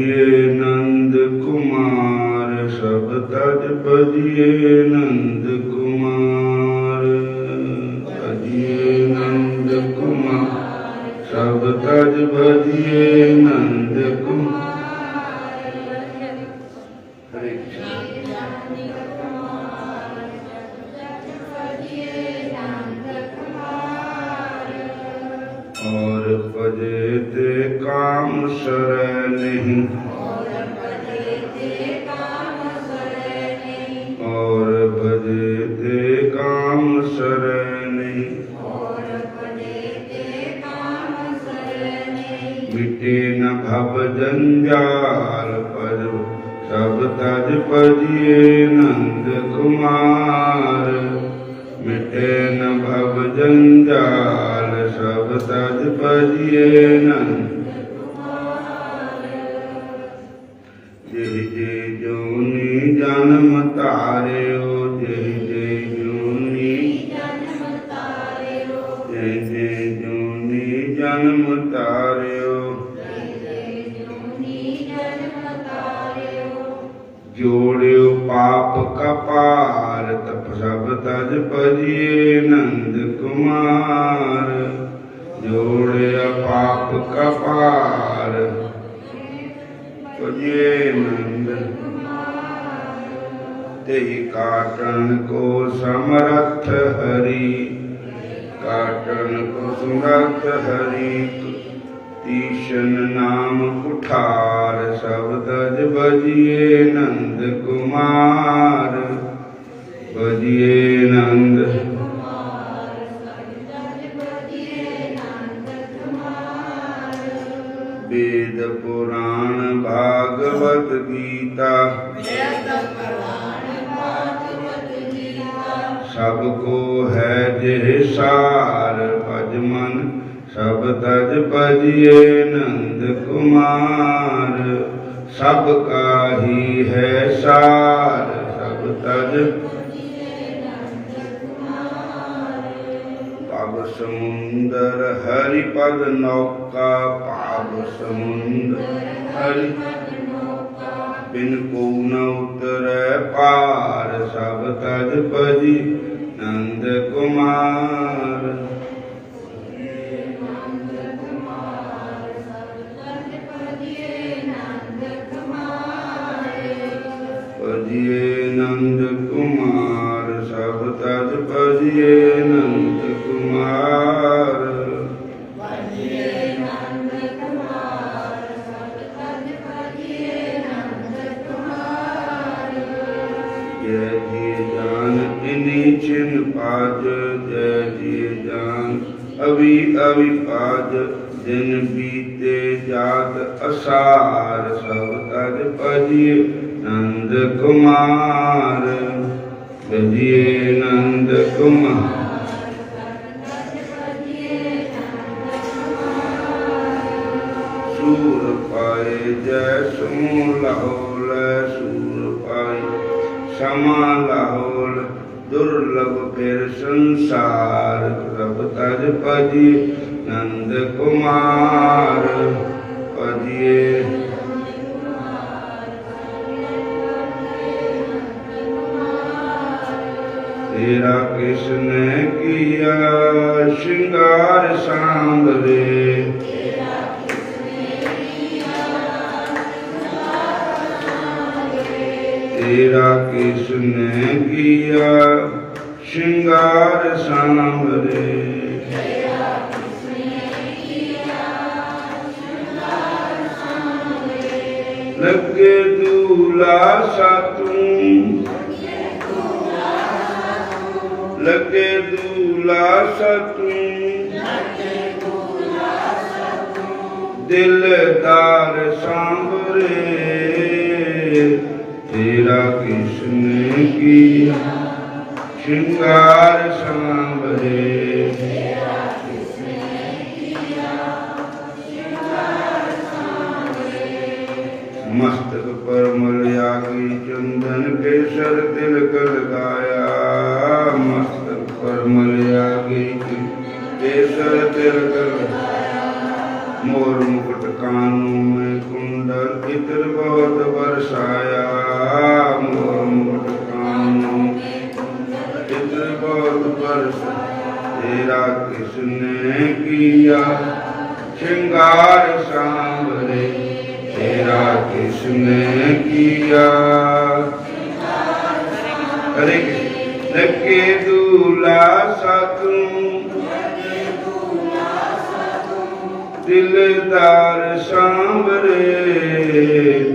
भजिए नंद कुमार सब तज भजिए नंद कुमार। भजिए नंद कुमार सब तज भजिए नंद कुमार। हरे और भजे ते काम सरै नहीं, और भजे ते काम सरै नहीं। मिटे न भव जंजाल पद सब तज भजिए नंद कुमार। मिटे न भव जंजाल सब तज भजिए नंद। जय जय जोनि जन्म तार्यो, जय जय जोनि जय जय जोनि जन्म तार्यो। जोड़ियो पाप कपार तप सब तज भजिए नंद कुमार। जोड़ियो पाप कपार भजिए नंद। तेहि काटन को समर्थ हरि, काटन को समर्थ हरि। तीक्ष्ण नाम कुठार सब तज भजिए नंद कुमार। भजिए नंद वेद पुराण भागवत गीता, सबको है जे सार। भज मन सब तज भजिए नंद कुमार। सबका ही है सार सब तज। पाव समुंदर हरि पद नौका, पाव समुंदर हरि बिन को न उतरै पार। सब तज भजी नंद कुमार। भजिए नंद कुमार सब तज भजिए नंद कुमार। जय जी जान इन्हीं छिन पाज, जय जी जान अभी अभी पाज। दिन बीते जात असार सब तज भजिए नंद कुमार। भजिए नंद कुमार। सूर पाए जय समूह लाहौल, सूर पाए क्षमा लाहौल। दुर्लभ फिर संसार सब तज भजिए नंद कुमार। भजिए तेरा किसने किया श्रृंगार सांवरे। तेरा किसने किया श्रृंगार सांवरे। लगे दूल्हा सा तू, लगे दूल्हा सा तू। दिलदार सांवरे। तेरा किसने किया श्रृंगार सांवरे। मस्तक पर मलयागी चंदन केसर तिलक लगाया। मस्तक पर मलयागी केसर तिलक लगाया। मोर मुकुट कानों में कुंडल इत्र तेरा किसने किया श्रृंगार सांवरे, तेरा किसने किया। हरे लगे दूल्हा सा तू, दिलदार सांवरे,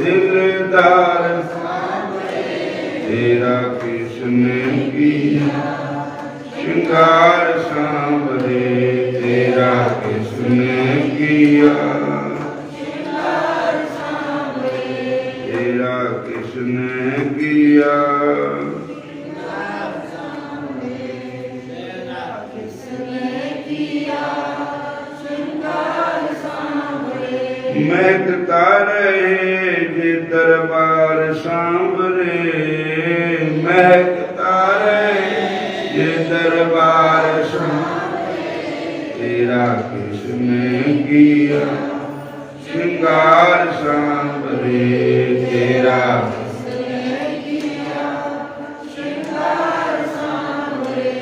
दिलदार तेरा किसने किया श्रृंगार सांवरे, तेरा किसने किया, तेरा किसने किया। महकता रहे जे दरबार सांवरे, महकता रहे जे दरबार सांवरे, तेरा किसने किया श्रृंगार सांवरे, तेरा किसने किया श्रृंगार सांवरे।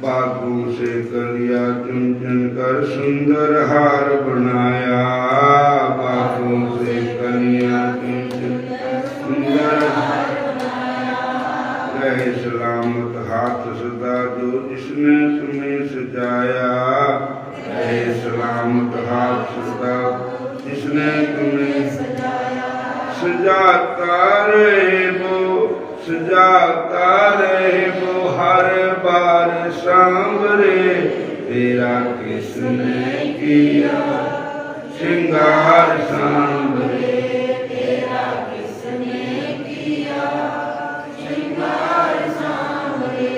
बागों से कलिया चुन चुन कर सुंदर हार बनाया, बागों से कलिया चुन चुन कर सुंदर हार बनाया। रहे सलामत हाथ सदा जो जिसने तुम्हें सजाया, रहे सलामत हाथ सदा जिसने तुम्हें सजाया। सजाता रहे वो, सजाता रहे वो हर बार सांवरे, तेरा किसने किया श्रृंगार सांवरे, तेरा किसने किया श्रृंगार सांवरे।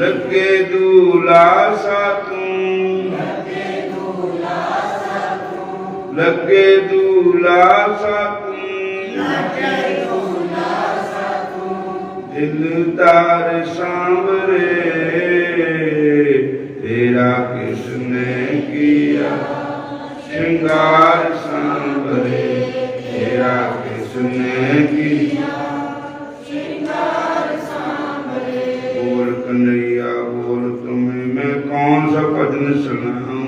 लगे दूल्हा सा तू, लगे दूल्हा सा तू, लगे दूल्हा सा तू, लगे दूल्हा सा तू, दिलदार सांवरे, तेरा किसने किया श्रृंगार सांवरे, तेरा किसने किया श्रृंगार सांवरे। बोल कन्हैया बोल तुम्हें मैं कौन सा भजन सुनाऊं,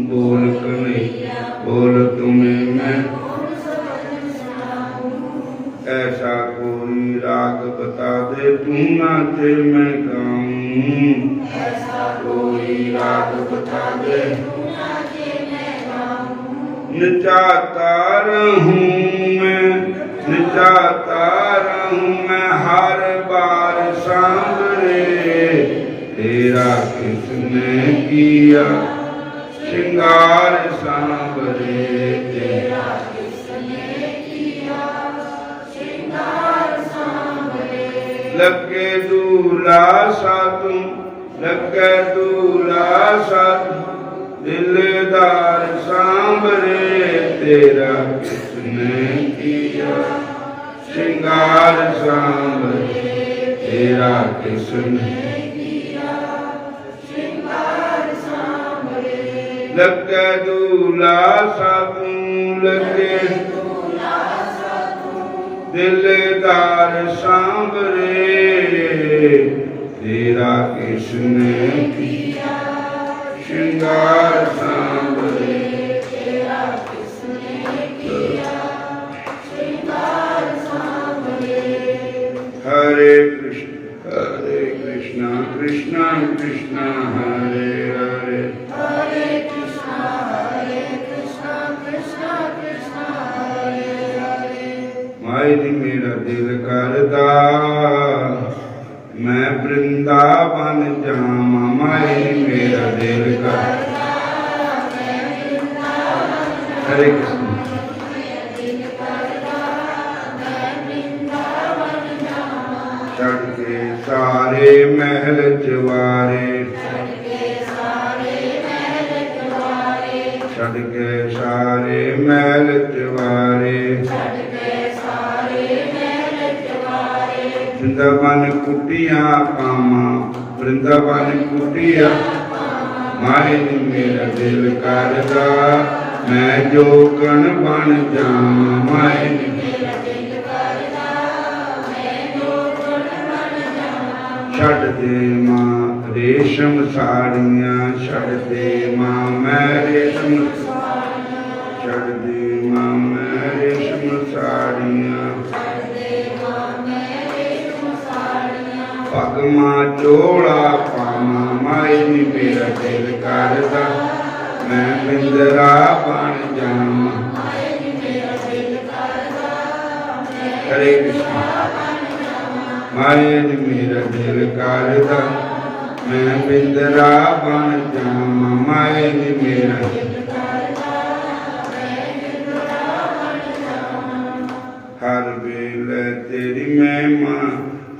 बोल कन्हैया बोल तुम्हें मैं कौन सा भजन सुनाऊं। ऐसा कोई राग बता दे तू नाचे मैं गाऊं, ऐसा कोई राग बता दे नचाता रहूं मैं, नचाता रहूं मैं हर बार सांवरे, तेरा किसने किया श्रृंगार सांवरे, तेरा किसने किया श्रृंगार सांवरे। लगे दूल्हा सा तू, लगे दूल्हा सा तू, दिलदार सांवरे, तेरा किसने किया श्रृंगार सांवरे, तेरा किसने किया श्रृंगार सांवरे। लगे दूल्हा सा तू, लगे दूल्हा सा तू, दिलदार सांवरे, तेरा किसने किया श्रृंगार सांवरे, तेरा किसने किया श्रृंगार सांवरे। हरे कृष्णा कृष्णा कृष्णा हरे हरे, हरे कृष्णा कृष्णा कृष्णा हरे हरे। माई जी मेरा दिल करदा मैं वृंदावन जावां, माई मेरा दिल करदा मैं वृंदावन जावां। हरे कृष्ण छड़ के सारे महल चवारे, छड़ के सारे महल चवारे, वृंदावन कुटिया पामा, वृंदावन कुटिया माई मेरा दिल करदा मैं जोगन बन जावां, माई मेरा दिल करदा मैं जोगन बन जावां। छड़ दे मां रेशम साड़ियाँ छड़ दे माँ मैं रेशम छड़ दे माँ मैं रेशम साड़ियाँ पगमा चोड़ा पामा माई नी मेरा दिल करदा मैं बिंदरा बन जावां। हरे कृष्ण। माई नी मेरा दिल करदा मैं बिंदरा बन जावां। माई नी मेरा हर वेले तेरी महिमा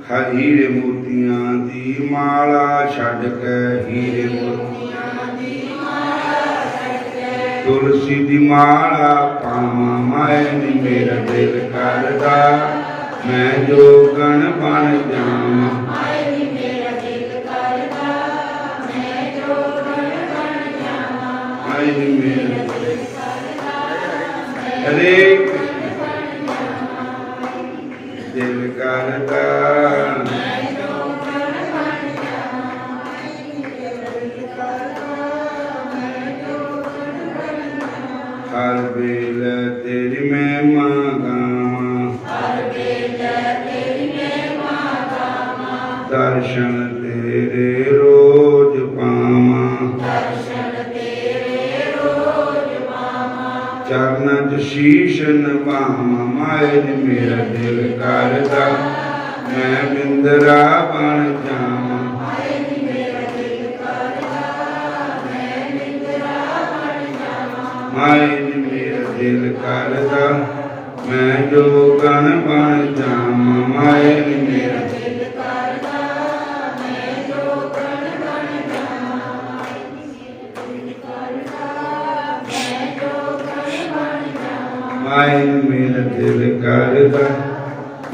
हीरे मोतियां दी माला छड़ के हीरे मोतियां दी माला छड़ के तुलसी दी माला पावां। माए नी मेरा दिल करदा मैं जोगण बन जावां। माए नी मेरा दिल करदा मैं जोगण बन जावां। माए नी मेरा दिल करदा हरे दिल करदा हर वेले तेरी महिमा गावां दर्शन तेरे रोज पावां। चरनां च शीश नवावां। माए नी मेरा दिल करदा मैं बिंदरा बन जावां। माए नी मेरा दिल करदा मैं बिंदरा बन जावां। माए नी मेरा दिल करदा मैं जोगण बन जावां। माए नी मेरा दिल करदा मैं जोगण बन जावां। माए नी मेरा दिल करदा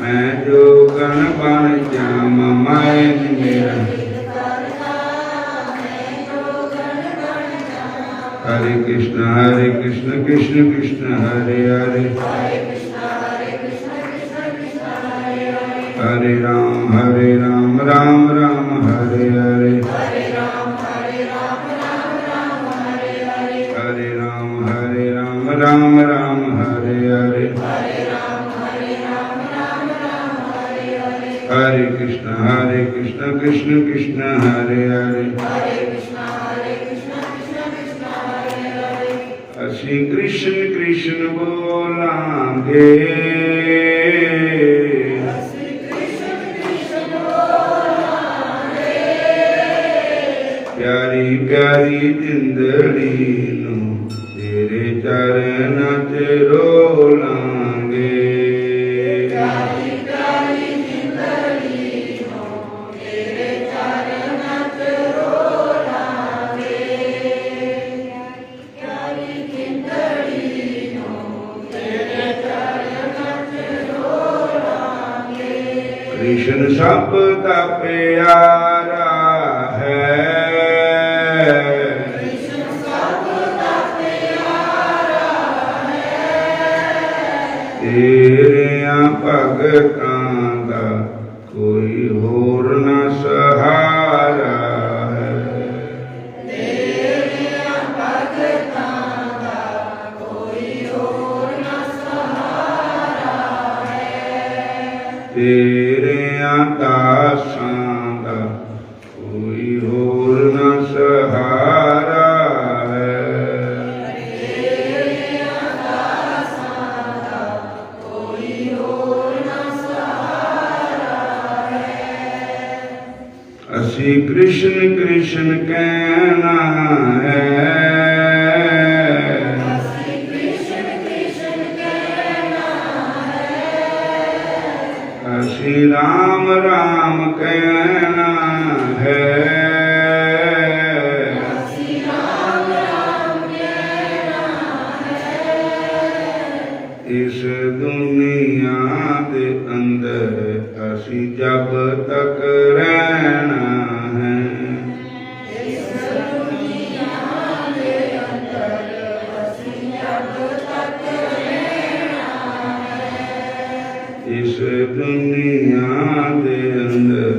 मैं जोगण बन जावां। माए नी मेरा हरे कृष्ण कृष्ण कृष्ण हरे हरे हरे राम राम राम हरे हरे हरे राम राम राम हरे हरे हरे कृष्ण कृष्ण कृष्ण हरे हरे असी कृष्ण कृष्ण बोलांगे प्यारी प्यारी जिंदड़ी नू तेरे चरणा च रोलांगे। प्यारी प्यारी जिंदड़ी नू तेरे चरणा च रोलांगे। प्यारी जिंदड़ी नू तेरे चरणा च रोलांगे। कृष्ण सब दा प्यारा है तेरियां भगतां दा कोई होर ना सहारा है। तेरियां भगतां दा कोई होर ना सहारा है। तेरियां दासां दा कोई होर ना सहारा है। असी कृष्ण कृष्ण कहना है। असी कृष्ण कृष्ण कहना है। असी राम राम कहना है। असी राम राम कहना है। इस दुनिया दे अंदर असी जब तक रहना है। इस दुनिया दे अंदर असी जब तक रहना है। इस दुनिया दे अंदर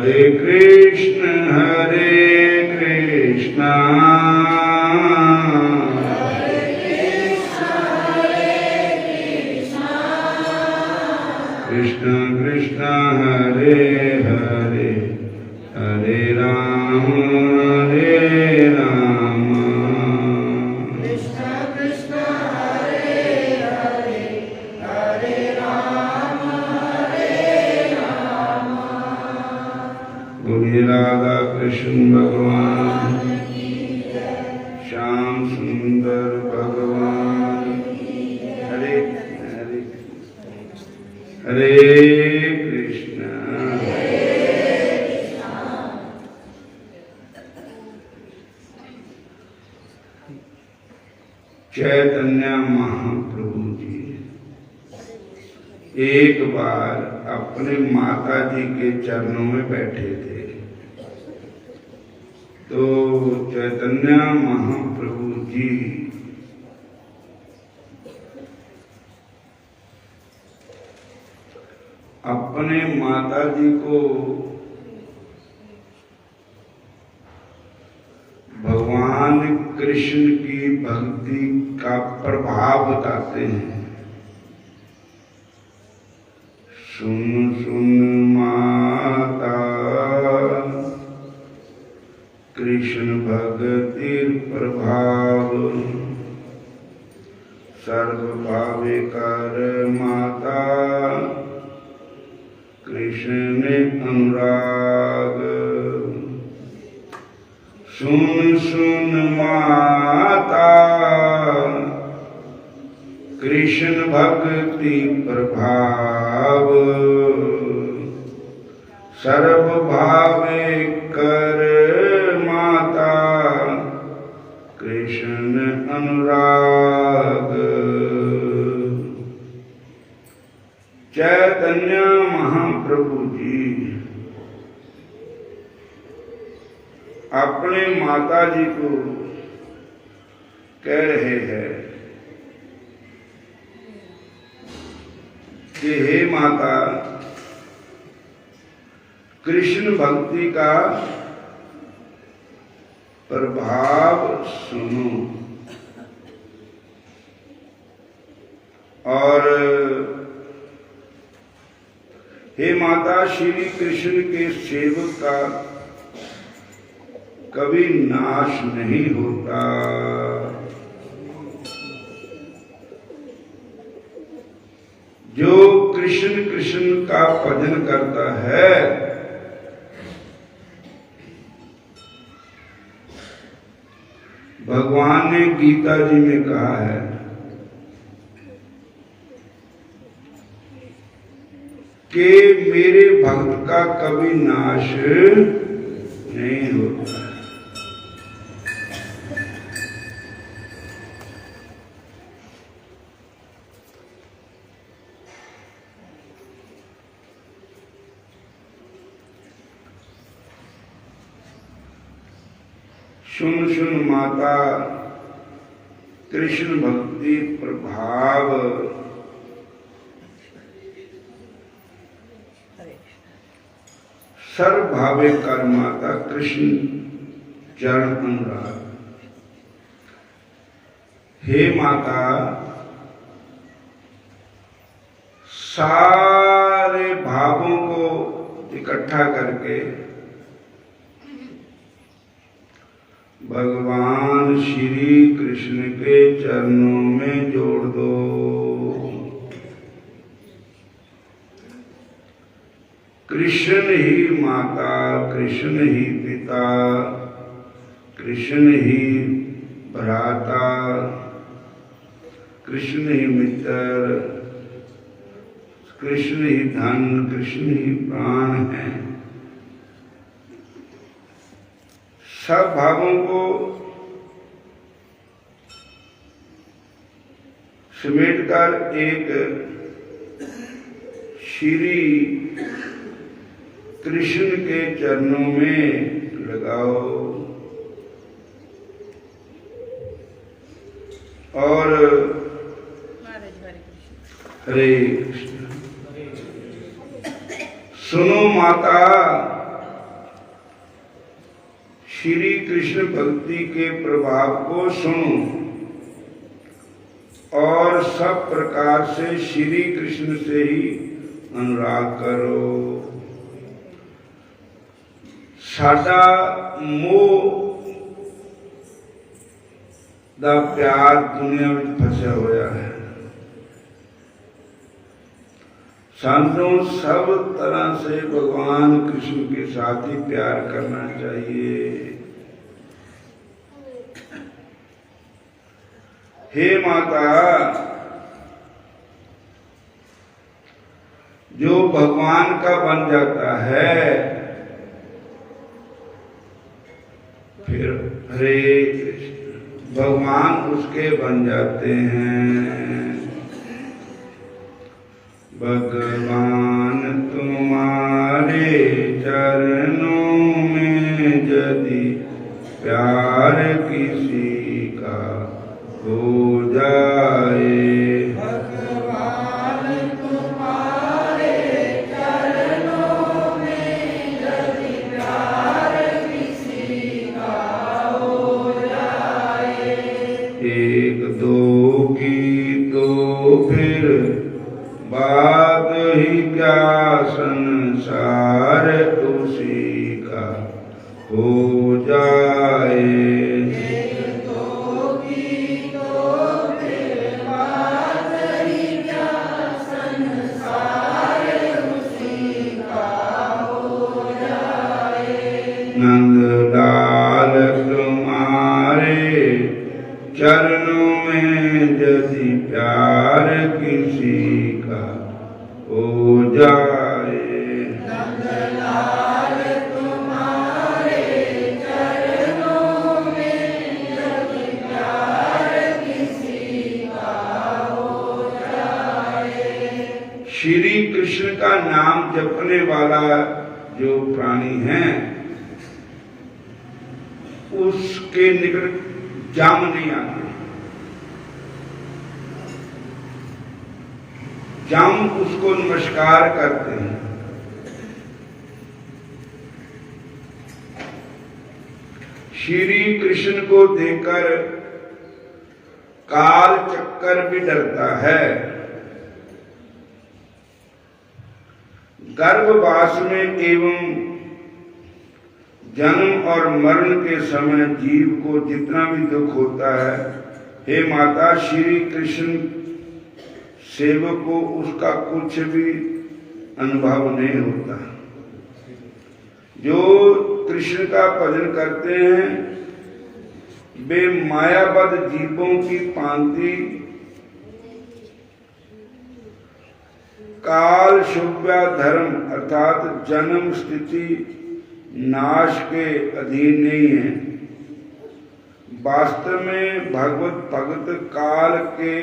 हरे कृष्ण कृष्ण कृष्ण हरे हरे हरे राम कृष्ण कृष्ण हरे हरे हरे राम बोलिए राधा कृष्ण भगवान श्याम सुंदर भगवान हरे हरे हरे कृष्ण चैतन्य महाप्रभु जी एक बार अपने माता जी के चरणों में बैठे थे। तो चैतन्य महाप्रभु जी अपने माता जी को भगवान कृष्ण की भक्ति का प्रभाव बताते हैं। सुन सुन माता कृष्ण भक्ति प्रभाव सर्व भावे कर माता कृष्ण अनुराग। सुन सुन माता कृष्ण भक्ति प्रभाव सर्व भावे कर माता कृष्ण अनुराग। चैतन्य महाप्रभु जी अपने माता जी को कह रहे हैं कि हे माता कृष्ण भक्ति का प्रभाव सुनो और हे माता श्री कृष्ण के सेवक का कभी नाश नहीं होता। जो कृष्ण कृष्ण का भजन करता है भगवान ने गीता जी में कहा है कि मेरे भक्त का कभी नाश नहीं होता। सुन सुन माता कृष्ण भक्ति प्रभाव सर्व भावे कर माता कृष्ण चरण अनुराग। हे माता सारे भावों को इकट्ठा करके भगवान श्री कृष्ण के चरणों में जोड़ दो। कृष्ण ही माता कृष्ण ही पिता कृष्ण ही भ्राता कृष्ण ही मित्र कृष्ण ही धन कृष्ण ही प्राण है। सब भावों को समेटकर एक श्री कृष्ण के चरणों में लगाओ और हरे कृष्ण। सुनो माता श्री कृष्ण भक्ति के प्रभाव को सुनो और सब प्रकार से श्री कृष्ण से ही अनुराग करो। साडा मोह दा प्यार दुनिया में फंसा हुआ है। सानू सब तरह से भगवान कृष्ण के साथ ही प्यार करना चाहिए। हे माता, जो भगवान का बन जाता है फिर हरे कृष्ण, भगवान उसके बन जाते हैं। भगवान तुम्हारे चरणों में यदि प्यार किसी का हो जाए, भगवान तुम्हारे चरणों में यदि प्यार किसी का हो जाए, एक दो की तो फिर बात ही क्या, संसार उसी का हो जाए। एक दो की तो फिर बात ही क्या, संसार उसी का हो जाए। नंदलाल तुम्हारे चरणों में यदि प्यार किसी का हो जाए, नंदलाल तुम्हारे चरणों में यदि प्यार किसी का हो जाए। श्री कृष्ण का नाम जपने वाला जो प्राणी है उसके निकट जाम नहीं आते। जाम उसको नमस्कार करते हैं। श्री कृष्ण को देखकर काल चक्कर भी डरता है। गर्भवास में एवं जन्म और मरण के समय जीव को जितना भी दुख होता है, हे माता, श्री कृष्ण सेवक को उसका कुछ भी अनुभव नहीं होता। जो कृष्ण का भजन करते हैं वे मायाबद्ध जीवों की भांति काल शुभ्या धर्म अर्थात जन्म स्थिति नाश के अधीन नहीं है। वास्तव में भगवत भक्त काल के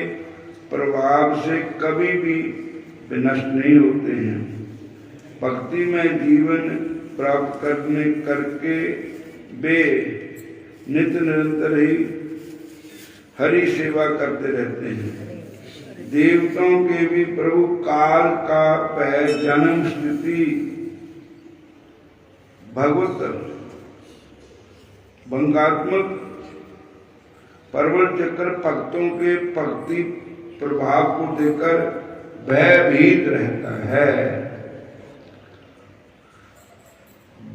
प्रभाव से कभी भी विनष्ट नहीं होते हैं। भक्ति में जीवन प्राप्त करने करके वे नित्य निरंतर ही हरि सेवा करते रहते हैं। देवताओं के भी प्रभु काल का पह जन्म स्थिति भगवत भंगात्मक परवल चक्र भक्तों के भक्ति प्रभाव को देखकर भयभीत रहता है।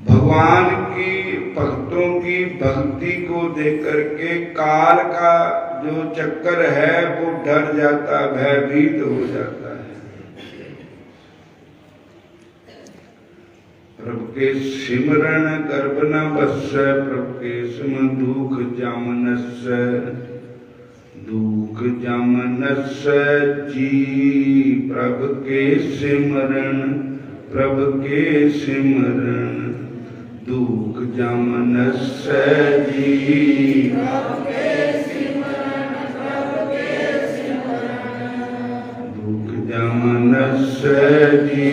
भगवान की भक्तों की भक्ति को देख करके काल का जो चक्कर है वो डर जाता, भयभीत हो जाता है। प्रभु के सिमरण गर्भ न बस, प्रभु के सिमरन दुख जामनस, दुख जामनस जी। प्रभु के सिमरण, प्रभु के सिमरण दुख जामनस जी। प्रभु के सिमरन, प्रभु के सिमरन दुख जामनस जी।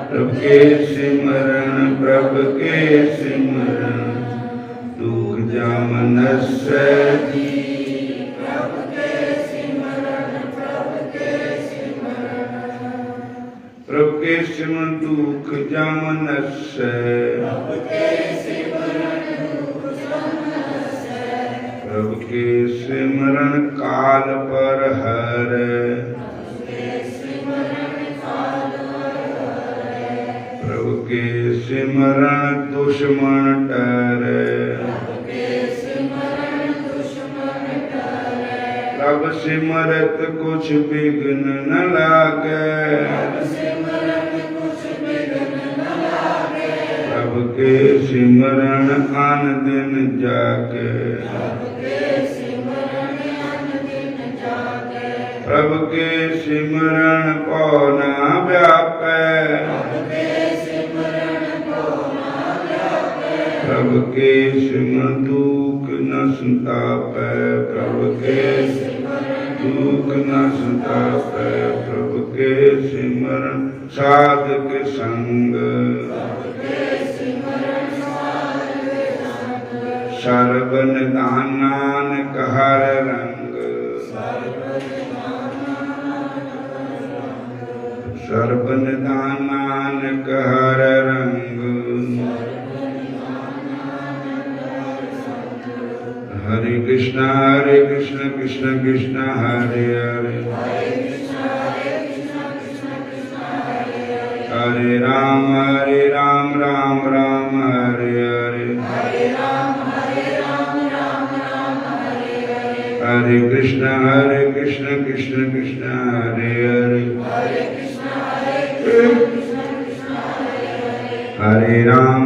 प्रभु के सिमरण, प्रभु के सिमरण दुख जामनस जी। प्रभु के सिमरन, प्रभु के सिमरन प्रभु के सिमरन दुख जामनस, प्रभु के सिमरन के सिमरन काल पर हर, प्रभु के सिमरन दुश्मन डरे, प्रभु सिमरत कुछ विघ्न न लागे, प्रभु के सिमरन आन दिन जागे, प्रभु के सिमरन पौना व्यापे, प्रभु के सिमरन दुख न संतापे, प्रभु के दुख न संतापे, प्रभु के सिमरन साधक संग, सर्ब निधान नानक हर रंग, सर्ब निधान नानक हर रंग, हरे कृष्ण कृष्ण कृष्ण हरे हरे, हरे राम राम राम हरे हरे, हरे कृष्ण कृष्ण कृष्ण हरे हरे, हरे राम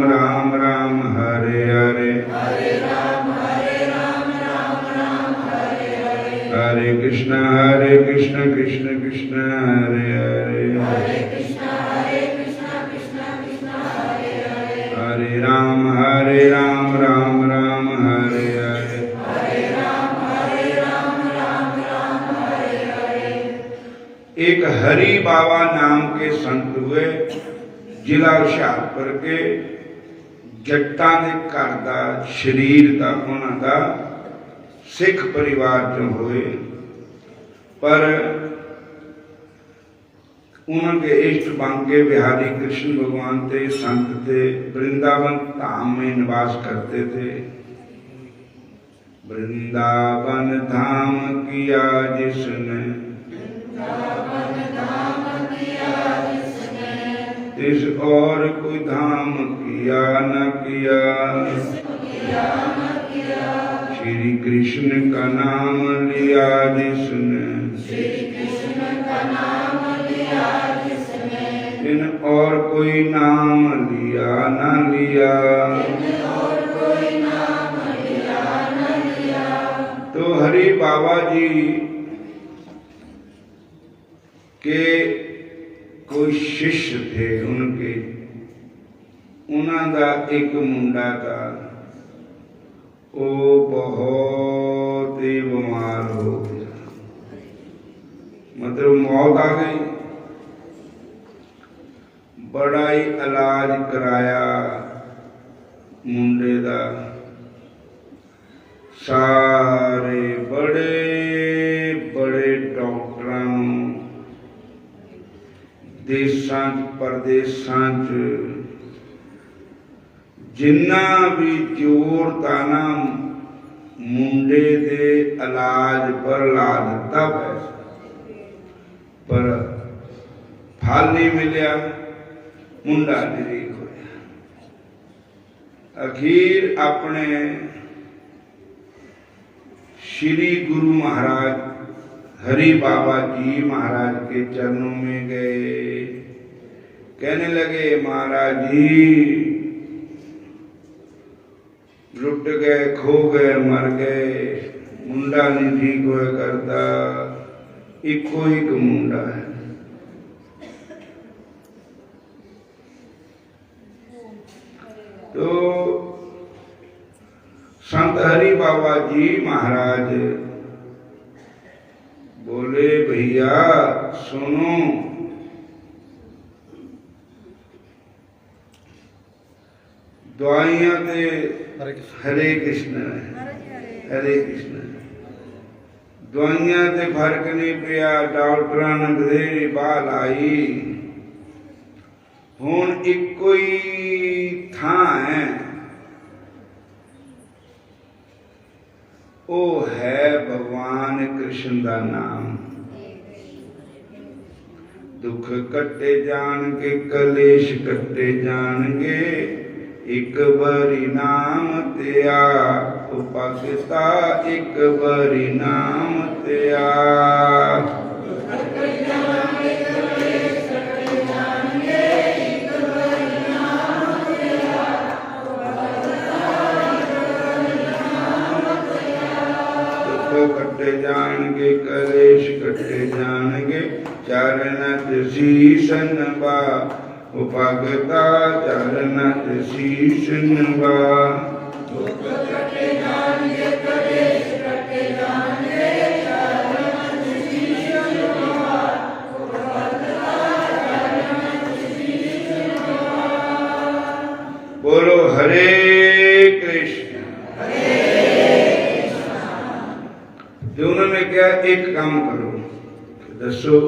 राम राम हरे हरे, हरे कृष्ण कृष्ण कृष्ण हरे हरे, हरे राम राम राम हरे हरे। एक हरि बाबा नाम के संत हुए, जिला हुशियारपुर के जट्टां दे घर दा शरीर दा उन्हां दा सिख परिवार चों होए, पर उनके इष्ट बांके बिहारी कृष्ण भगवान थे, संत थे, वृंदावन धाम में निवास करते थे। वृंदावन धाम किया जिसने, इस और कोई धाम किया न किया, श्री कृष्ण का नाम लिया जिसने, इन और कोई नाम लिया न लिया। तो हरि बाबा जी के कोई शिष्य थे, उनके उन्होंने एक मुंडा था, वो बहुत ही बीमार हो गया, मतलब मौत आ गई। बड़ा ही इलाज कराया मुंडे दा, सारे बड़े बड़े डॉक्टरों देशां परदेसां जिन्ना भी जोर था ना मुंडे दे इलाज पर ला दिता पैसा, पर फल नहीं मिलिया, मुंडा निरीक होया। अखीर अपने श्री गुरु महाराज हरि बाबा जी महाराज के चरणों में गए, कहने लगे महाराज जी लुट गए, खो गए, मर गए, मुंडा नहीं ठीक होया करता, इको एक मुंडा है। तो संत हरि बाबा जी महाराज बोले भैया सुनो, दवाइयां ते हरे कृष्ण हरे कृष्ण, दवाइयां ते फर्क नहीं पिया, डॉक्टरां ने बथेरी बाल आई, हुण इको ही थां है वो है भगवान कृष्ण का नाम। दुख कटे जाणगे कलेश कटे जाणगे एक बारी नाम तेरा भगता एक बारी नाम तेरा। कटे जाणगे कलेश कटे जाणगे चरण शीश नवा भगता चरण शीश नवा। बोलो हरे कृष्ण। जो उन्होंने कहा एक काम करो, दसो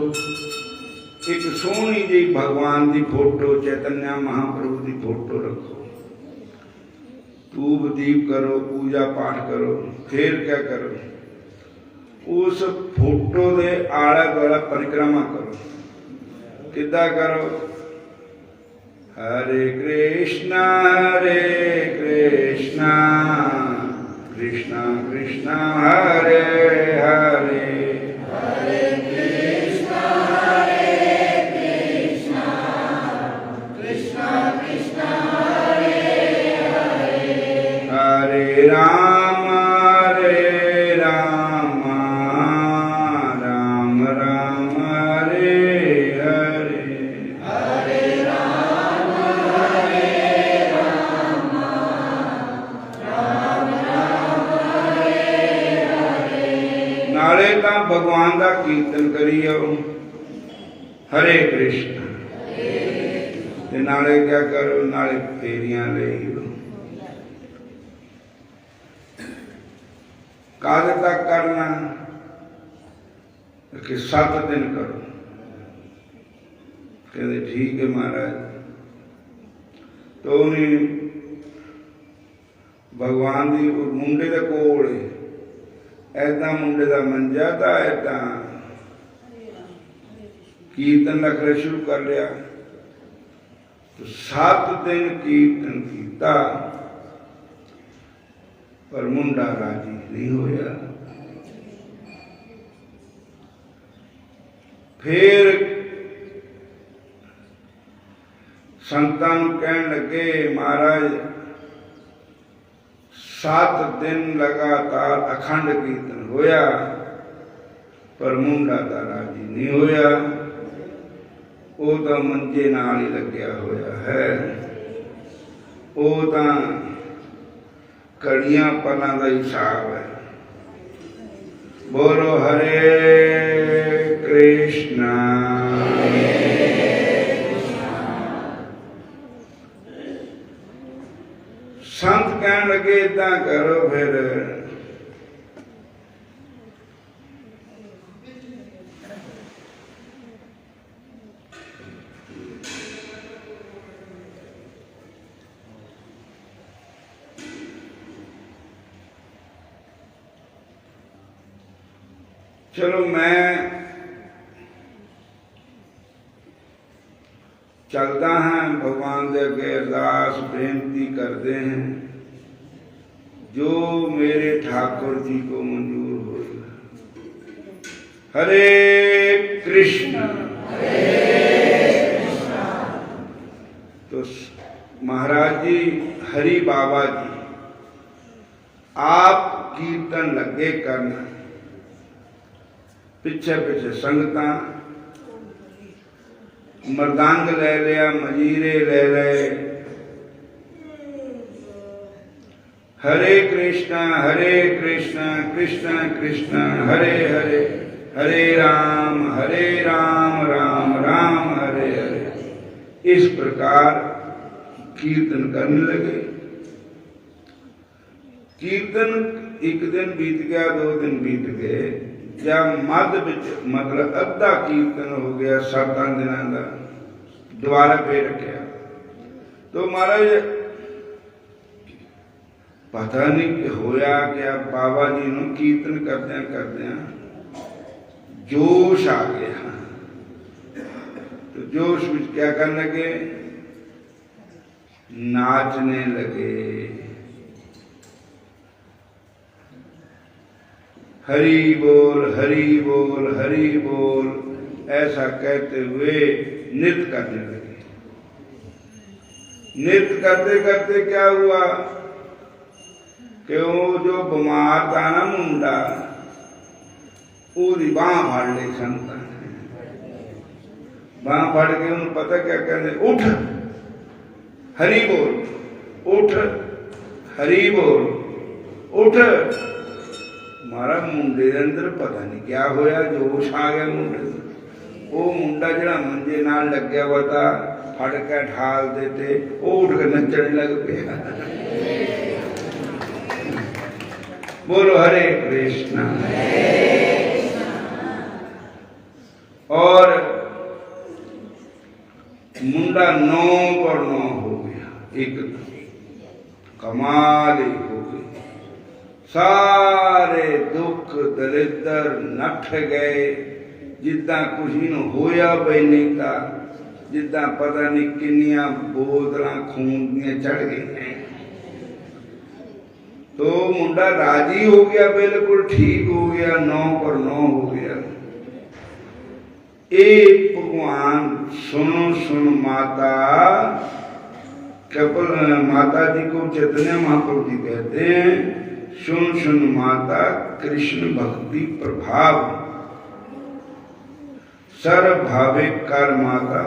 एक सोहनी जी भगवान की फोटो चैतन्य महाप्रभु की फोटो रखो, धूप दीप करो, पूजा पाठ करो, फिर क्या करो, उस फोटो के आले दुआले परिक्रमा करो। किदा करो? हरे कृष्णा कृष्णा कृष्णा हरे हरे हरे राम राम राम हरे हरे। नाले तो भगवान का कीर्तन करियो हरे कृष्ण, नाले क्या करो, नाले फेरियां ले काद तक करना कि 7 दिन करो। कहते ठीक है महाराज। तो उन्हें भगवान की मुंडे के कोल ऐदा मुंडे का मंजा था, ऐदा कीर्तन रखना शुरू कर लिया। तो 7 दिन कीर्तन किया पर मुंडा राजी नहीं होया। फिर संतां कहन लगे महाराज 7 दिन लगातार अखंड कीर्तन होया पर मुंडा दा राजी नहीं होया। वो तो मंजे नाल ही लग्या होया है, वो तो कड़ियां पलों का हिसाब है। बोलो हरे कृष्णा। संत कहन लगे इदा करो फिर चलो मैं चलता हाँ भगवान के अगे अरदास बेनती करते हैं जो मेरे ठाकुर जी को मंजूर हो। हरे कृष्ण। तो महाराज जी हरि बाबा जी आप कीर्तन लगे करना, पिछे पिछे संगतां मृदंग ले लिया, मजीरे ले रहे। हरे कृष्णा कृष्ण कृष्ण हरे हरे, हरे राम राम राम हरे हरे। इस प्रकार कीर्तन करने लगे। कीर्तन एक दिन बीत गया, 2 दिन बीत गए, या मध्य मतलब अद्धा कीर्तन हो गया 7 दिनों का, दोबारा फिर रखा। तो महाराज पता नहीं कि होया क्या, बाबा जी ने कीर्तन करदे जोश आ गया। तो जोश में क्या करने लगे, नाचने लगे। हरि बोल हरि बोल हरि बोल ऐसा कहते हुए नृत्य करने लगे। नृत्य करते करते क्या हुआ कि वो जो बीमार था ना मुंडा, पूरी बांह फाड़ ली संता ने। बांह फाड़ के उन्हें पता क्या कहते, उठ हरि बोल, उठ हरि बोल, उठ। मारा मुंडे के अंदर पता नहीं क्या होया, जोश आ गया मुंडे। वो मुंडा जरा मंजे नाल लग गया हुआ था, फड़ के ढाल देते, वो उठ के नचने लग गया। बोलो हरे कृष्णा। और मुंडा 9 पर 9 हो गया, एक कमाल ही हो गई। सारे दुख दरिद्र नठ गए, जिदा कुछ इन्हों होया भी नहीं था, जिदा पता नहीं किनिया बोतल खून दियां चढ़ गई हैं। तो मुंडा राजी हो गया, बिल्कुल ठीक हो गया, 9 पर 9 हो गया। ए भगवान सुनो सुन माता, कपिल माता जी को चैतन्य महाप्रभु जी कहते हैं, सुन सुन माता कृष्ण भक्ति प्रभाव, सर्व भावे कर माता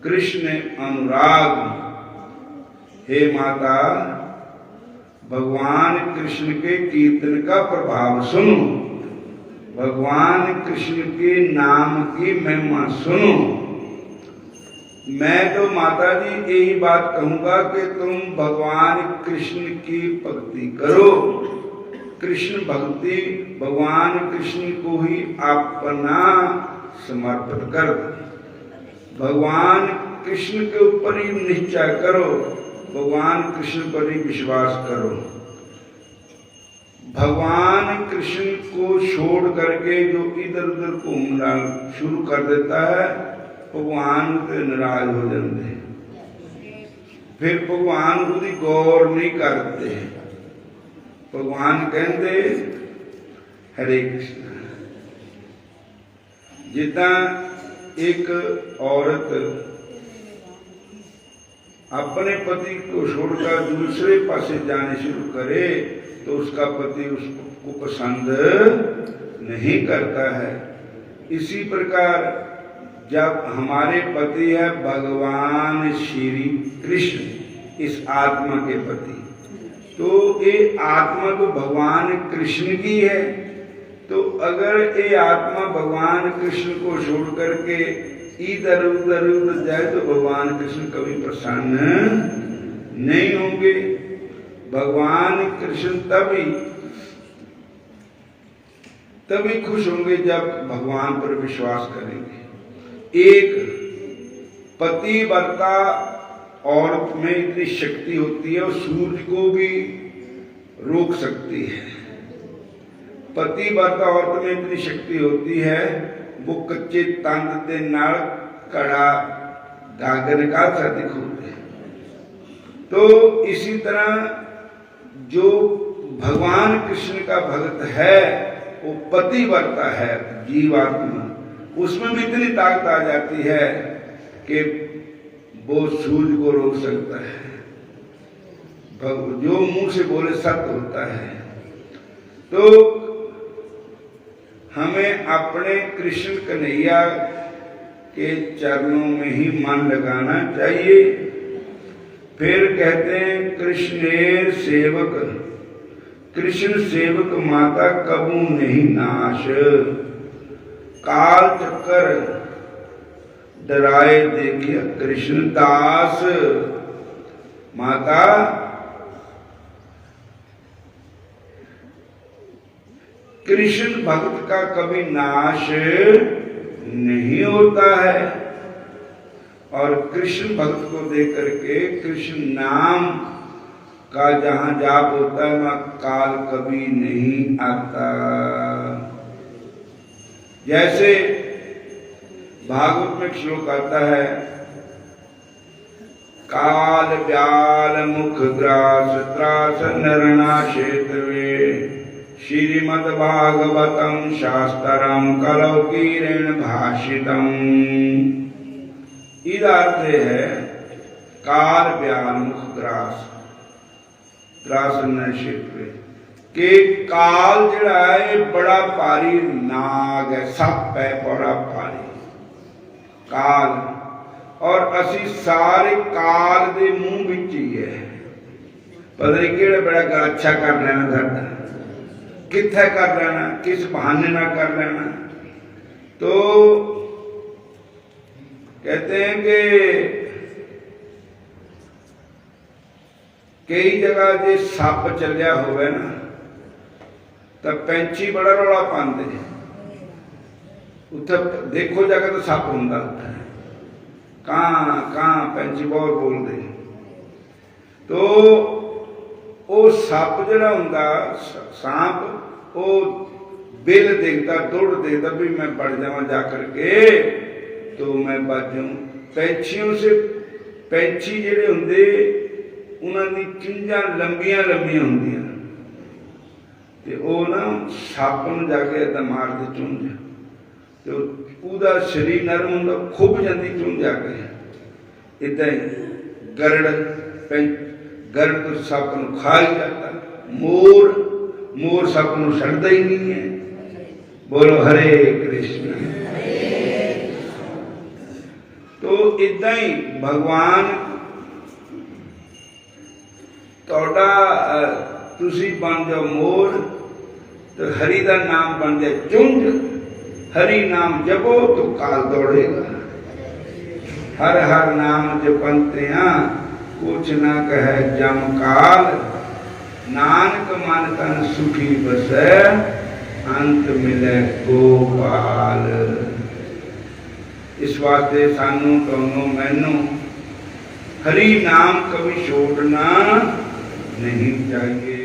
कृष्ण अनुराग। हे माता, भगवान कृष्ण के कीर्तन का प्रभाव सुनो, भगवान कृष्ण के नाम की महिमा सुनो। मैं तो माता जी यही बात कहूंगा कि तुम भगवान कृष्ण की भक्ति करो। कृष्ण भक्ति भगवान कृष्ण को ही अपना समर्पित कर दो। भगवान कृष्ण के ऊपर ही निश्चय करो, भगवान कृष्ण पर ही विश्वास करो। भगवान कृष्ण को छोड़ करके जो इधर उधर घूमना शुरू कर देता है, भगवान से नाराज हो जाते, फिर भगवान को भी गौर नहीं करते। भगवान कहते हरे कृष्ण। जिदा एक औरत अपने पति को छोड़कर दूसरे पासे जाने शुरू करे तो उसका पति उसको पसंद नहीं करता है। इसी प्रकार जब हमारे पति है भगवान श्री कृष्ण, इस आत्मा के पति, तो ये आत्मा तो भगवान कृष्ण की है। तो अगर ये आत्मा भगवान कृष्ण को छोड़ करके इधर उधर उधर जाए तो भगवान कृष्ण कभी प्रसन्न नहीं होंगे। भगवान कृष्ण तभी खुश होंगे जब भगवान पर विश्वास करेंगे। एक पतिव्रता औरत में इतनी शक्ति होती है, और सूर्य को भी रोक सकती है। पतिव्रता औरत में इतनी शक्ति होती है, वो कच्चे तंद दे नाल कड़ा धागा निकाल सकती खुद है। तो इसी तरह जो भगवान कृष्ण का भक्त है वो पतिव्रता है, जीवात्मा, उसमें भी इतनी ताकत आ जाती है कि वो सूर्य को रोक सकता है। जो मुंह से बोले सत्य होता है। तो हमें अपने कृष्ण कन्हैया के चरणों में ही मन लगाना चाहिए। फिर कहते हैं कृष्ण सेवक, कृष्ण सेवक माता कबू नहीं नाश, काल चक्कर डराए देखिए कृष्ण दास। माता कृष्ण भक्त का कभी नाश नहीं होता है, और कृष्ण भक्त को देख करके कृष्ण नाम काल जहाँ जाप होता है वहाँ काल कभी नहीं आता। जैसे भागवत में श्लोक आता है, काल व्याल मुख ग्रास त्रास नरनाशेतवे श्रीमद् भागवतम शास्त्रम कलौकीरेण भाषितम। इसका अर्थ है काल व्याल मुख ग्रास त्रास नरनाशेतवे कि काल जिहड़ा है बड़ा भारी नाग है, सप है बड़ा भारी काल, और असी सारे काल दे मुंह विच ही है। पता नहीं किहड़ा बड़ा अच्छा कर लेना साडा, कित्थे कर लेना, किस बहाने ना कर लेना। तो कहते हैं कि कई जगह जे सप चलिया होवे ना तो पैंछी बड़ा रौला पाते, उत्थे देखो जाके तो सप हुंदा उत्थे कां कां पैंछी बहुत बोलते। तो वो सप जिहड़ा हुंदा सांप, वो बिल देखता दुड़ देखता भी मैं बढ़ जावां जा करके तो मैं बच जाऊं। पैंछियों से पैंछी जिहड़े हुंदे उन्हां दी चुंझां लंबियां लंबियां हुंदियां ते वो ना सप नूं जाके इदां मारदे चुंझ, तो ਉਹਦਾ शरीर नरम होंदा, खुब जाती चुन जाके। इदा ही गरड़ तो सप नूं खा ही जाता, मोर सप नूं छड्डदा ही नहीं है। बोलो हरे कृष्ण। तो इदा ही भगवान तुहाडा तुसी बन जाओ मोर तो हरि का नाम बन जाए चुंझ। हरि नाम जपो तो काल दौड़ेगा। हर हर नाम जपंतिया कुछ न कहे जम काल। नानक मन तन सुखी बसै अंत मिले गोपाल। इस वास्ते सानू तुहानू मैनू हरि नाम कभी छोड़ना नहीं चाहिए।